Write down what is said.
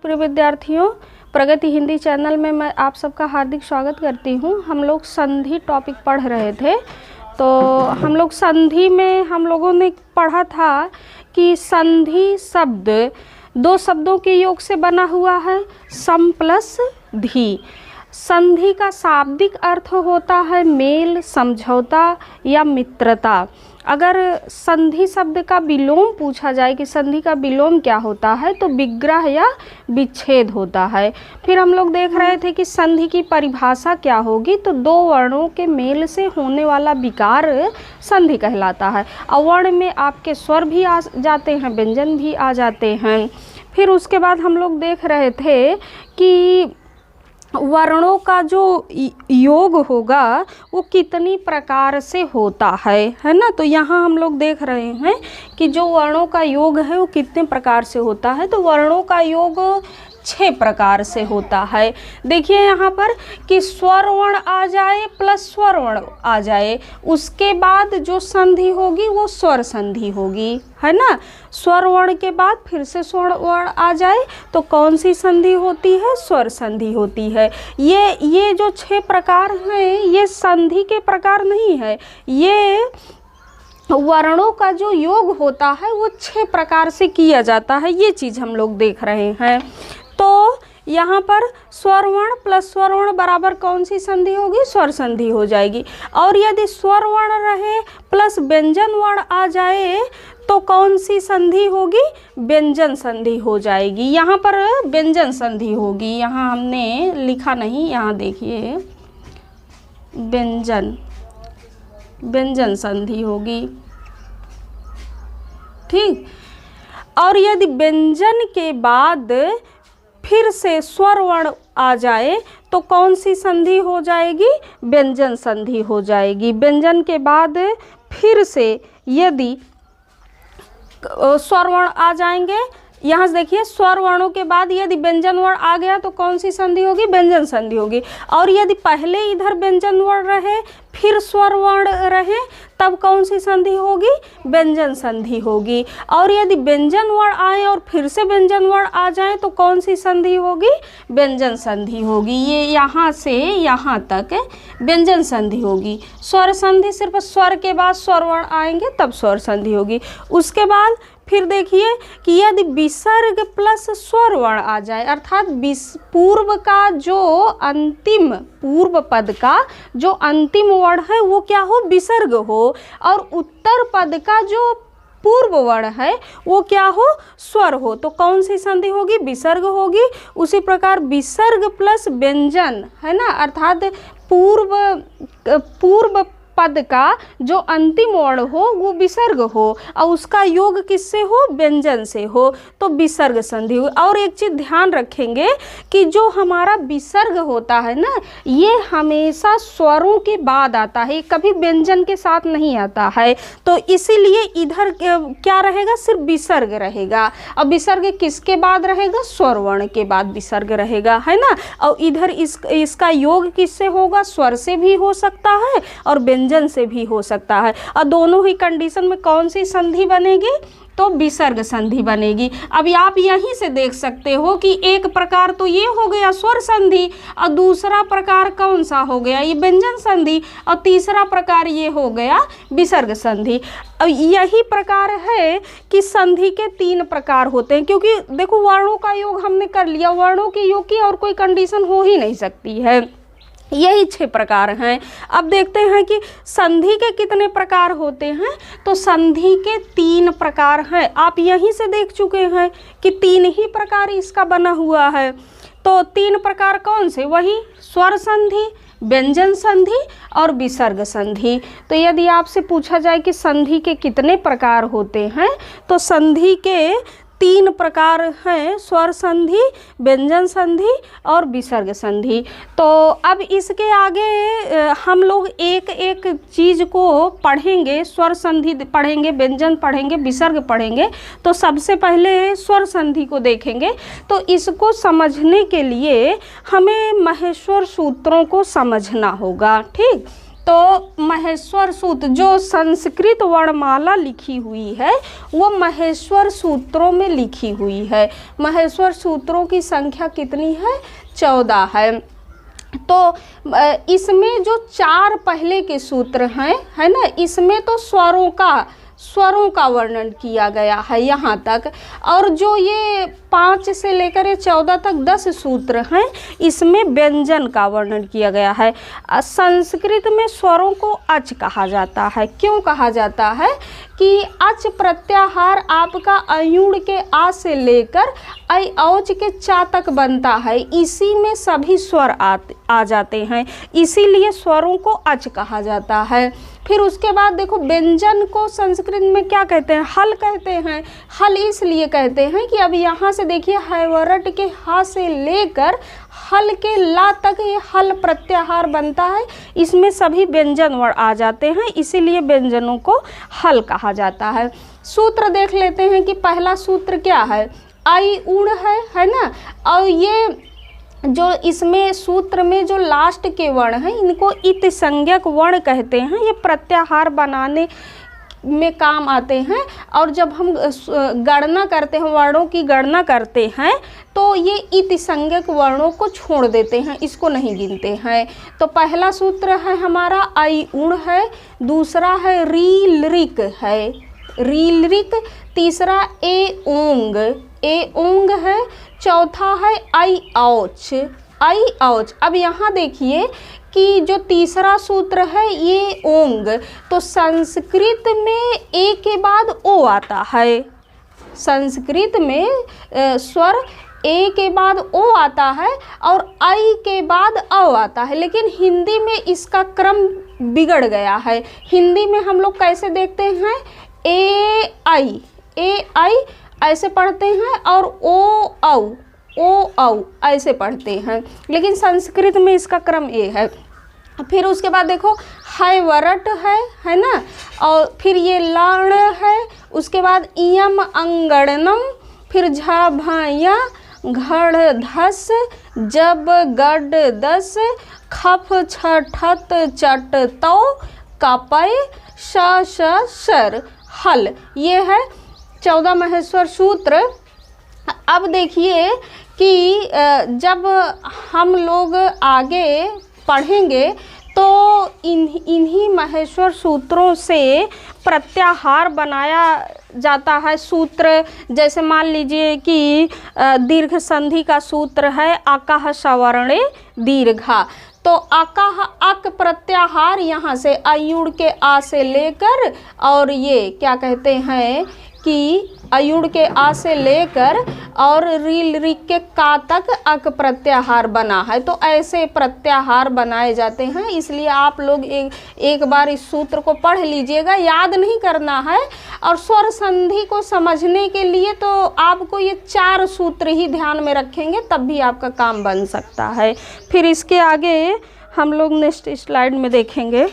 प्रिय विद्यार्थियों, प्रगति हिंदी चैनल में मैं आप सबका हार्दिक स्वागत करती हूँ। हम लोग संधि टॉपिक पढ़ रहे थे, तो हम लोग संधि में हम लोगों ने पढ़ा था कि संधि शब्द दो शब्दों के योग से बना हुआ है, सम प्लस धी। संधि का शाब्दिक अर्थ होता है मेल, समझौता या मित्रता। अगर संधि शब्द का विलोम पूछा जाए कि संधि का विलोम क्या होता है, तो विग्रह या विच्छेद होता है। फिर हम लोग देख रहे थे कि संधि की परिभाषा क्या होगी, तो दो वर्णों के मेल से होने वाला विकार संधि कहलाता है। अवर्ण में आपके स्वर भी आ जाते हैं, व्यंजन भी आ जाते हैं। फिर उसके बाद हम लोग देख रहे थे कि वर्णों का जो योग होगा वो कितनी प्रकार से होता है ना। तो यहाँ हम लोग देख रहे हैं कि जो वर्णों का योग है वो कितने प्रकार से होता है। तो वर्णों का योग 6 प्रकार से होता है। देखिए यहाँ पर कि स्वर वर्ण आ जाए प्लस स्वर वर्ण आ जाए, उसके बाद जो संधि होगी वो स्वर संधि होगी, है ना। स्वर वर्ण के बाद फिर से स्वर वर्ण आ जाए तो कौन सी संधि होती है? स्वर संधि होती है। ये जो 6 प्रकार हैं ये संधि के प्रकार नहीं है, ये वर्णों का जो योग होता है वो 6 प्रकार से किया जाता है। ये चीज़ हम लोग देख रहे हैं। तो यहाँ पर स्वर वर्ण प्लस स्वर वर्ण बराबर कौन सी संधि होगी? स्वर संधि हो जाएगी। और यदि स्वर वर्ण रहे प्लस व्यंजन वर्ण आ जाए तो कौन सी संधि होगी? व्यंजन संधि हो जाएगी। यहाँ पर व्यंजन संधि होगी, यहाँ हमने लिखा नहीं, यहाँ देखिए व्यंजन संधि होगी, ठीक। और यदि व्यंजन के बाद फिर से स्वर वर्ण आ जाए तो कौन सी संधि हो जाएगी? व्यंजन संधि हो जाएगी। व्यंजन के बाद फिर से यदि स्वर वर्ण आ जाएंगे, यहाँ से देखिए स्वर वर्णों के बाद यदि व्यंजन वर्ण आ गया तो कौन सी संधि होगी? व्यंजन संधि होगी। और यदि पहले इधर व्यंजन वर्ण रहे फिर स्वर वर्ण रहे तब कौन सी संधि होगी? व्यंजन संधि होगी। और यदि व्यंजन वर्ण आए और फिर से व्यंजन वर्ण आ जाए तो कौन सी संधि होगी? व्यंजन संधि होगी। ये यहाँ से यहाँ तक व्यंजन संधि होगी। स्वर संधि सिर्फ स्वर के बाद स्वर वर्ण आएंगे तब स्वर संधि होगी। उसके बाद फिर देखिए कि यदि विसर्ग प्लस स्वर वर्ण आ जाए, अर्थात पूर्व का जो अंतिम पूर्व पद का जो अंतिम वर्ण है वो क्या हो? विसर्ग हो, और उत्तर पद का जो पूर्व वर्ण है वो क्या हो? स्वर हो, तो कौन सी संधि होगी? विसर्ग होगी। उसी प्रकार विसर्ग प्लस व्यंजन, है ना, अर्थात पूर्व पद का जो अंतिम वर्ण हो वो विसर्ग हो और उसका योग किससे हो? व्यंजन से हो, तो विसर्ग संधि हो। और एक चीज़ ध्यान रखेंगे कि जो हमारा विसर्ग होता है ना, ये हमेशा स्वरों के बाद आता है, कभी व्यंजन के साथ नहीं आता है। तो इसीलिए इधर क्या रहेगा? सिर्फ विसर्ग रहेगा। और विसर्ग किसके बाद रहेगा? स्वर वर्ण के बाद विसर्ग रहेगा, है ना। और इधर इसका योग किससे होगा? स्वर से भी हो सकता है और व्यंजन से भी हो सकता है। और दोनों ही कंडीशन में कौन सी संधि बनेगी? तो विसर्ग संधि बनेगी। अभी आप यहीं से देख सकते हो कि एक प्रकार तो ये हो गया स्वर संधि, और दूसरा प्रकार कौन सा हो गया? ये व्यंजन संधि, और तीसरा प्रकार ये हो गया विसर्ग संधि। और यही प्रकार है कि संधि के 3 प्रकार होते हैं, क्योंकि देखो वर्णों का योग हमने कर लिया, वर्णों के योग की और कोई कंडीशन हो ही नहीं सकती है। यही 6 प्रकार हैं। अब देखते हैं कि संधि के कितने प्रकार होते हैं। तो संधि के 3 प्रकार हैं। आप यहीं से देख चुके हैं कि 3 ही प्रकार इसका बना हुआ है। तो 3 प्रकार कौन से? वही स्वर संधि, व्यंजन संधि और विसर्ग संधि। तो यदि आपसे पूछा जाए कि संधि के कितने प्रकार होते हैं, तो संधि के 3 प्रकार हैं, स्वर संधि, व्यंजन संधि और विसर्ग संधि। तो अब इसके आगे हम लोग एक एक चीज़ को पढ़ेंगे, स्वर संधि पढ़ेंगे, व्यंजन पढ़ेंगे, विसर्ग पढ़ेंगे। तो सबसे पहले स्वर संधि को देखेंगे। तो इसको समझने के लिए हमें महेश्वर सूत्रों को समझना होगा, ठीक। तो महेश्वर सूत्र जो संस्कृत वर्णमाला लिखी हुई है वो महेश्वर सूत्रों में लिखी हुई है। महेश्वर सूत्रों की संख्या कितनी है? 14 है। तो इसमें जो 4 पहले के सूत्र हैं, है ना, इसमें तो स्वरों का वर्णन किया गया है यहाँ तक, और जो ये 5 से लेकर ये 14 तक 10 सूत्र हैं, इसमें व्यंजन का वर्णन किया गया है। संस्कृत में स्वरों को अच कहा जाता है। क्यों कहा जाता है? कि अच प्रत्याहार आपका अयुण के आ से लेकर ऐ औच के चा तक बनता है, इसी में सभी स्वर आ जाते हैं, इसीलिए स्वरों को अच कहा जाता है। फिर उसके बाद देखो व्यंजन को संस्कृत में क्या कहते हैं? हल कहते हैं। हल इसलिए कहते हैं कि अब यहाँ से देखिए हैवरट के हा से लेकर हल के ला तक ये हल प्रत्याहार बनता है, इसमें सभी व्यंजन वर्ण आ जाते हैं, इसीलिए व्यंजनों को हल कहा जाता है। सूत्र देख लेते हैं कि पहला सूत्र क्या है? आई उण है ना, और ये जो इसमें सूत्र में जो लास्ट के वर्ण हैं इनको इत संज्ञक वर्ण कहते हैं। ये प्रत्याहार बनाने में काम आते हैं, और जब हम गणना करते हैं, वर्णों की गणना करते हैं, तो ये इत संज्ञक वर्णों को छोड़ देते हैं, इसको नहीं गिनते हैं। तो पहला सूत्र है हमारा आई उण है, दूसरा है री लृक है, री लृक, तीसरा ए ओंग है, चौथा है आई औच। अब यहाँ देखिए कि जो तीसरा सूत्र है ये ओंग, तो संस्कृत में ए के बाद ओ आता है। संस्कृत में स्वर ए के बाद ओ आता है और आई के बाद औ आता है, लेकिन हिंदी में इसका क्रम बिगड़ गया है। हिंदी में हम लोग कैसे देखते हैं? ए आई ऐसे पढ़ते हैं और ओ औ ऐसे पढ़ते हैं, लेकिन संस्कृत में इसका क्रम ए है। फिर उसके बाद देखो हैवरट है ना, और फिर ये लण है, उसके बाद इयम अंगड़नम, फिर झ भया घड़ धस, जब गड दस, खफ छठत चट तो, कपय श शर हल। ये है 14 महेश्वर सूत्र। अब देखिए कि जब हम लोग आगे पढ़ेंगे तो इन्हीं महेश्वर सूत्रों से प्रत्याहार बनाया जाता है। सूत्र जैसे मान लीजिए कि दीर्घ संधि का सूत्र है अकः सवर्णे दीर्घा, तो अकः अक प्रत्याहार यहाँ से अयुण के आ से लेकर, और ये क्या कहते हैं कि अयुण के आ से लेकर और रील री के का तक अक प्रत्याहार बना है। तो ऐसे प्रत्याहार बनाए जाते हैं, इसलिए आप लोग एक बार इस सूत्र को पढ़ लीजिएगा, याद नहीं करना है। और स्वर संधि को समझने के लिए तो आपको ये 4 सूत्र ही ध्यान में रखेंगे, तब भी आपका काम बन सकता है। फिर इसके आगे हम लोग नेक्स्ट स्लाइड में देखेंगे।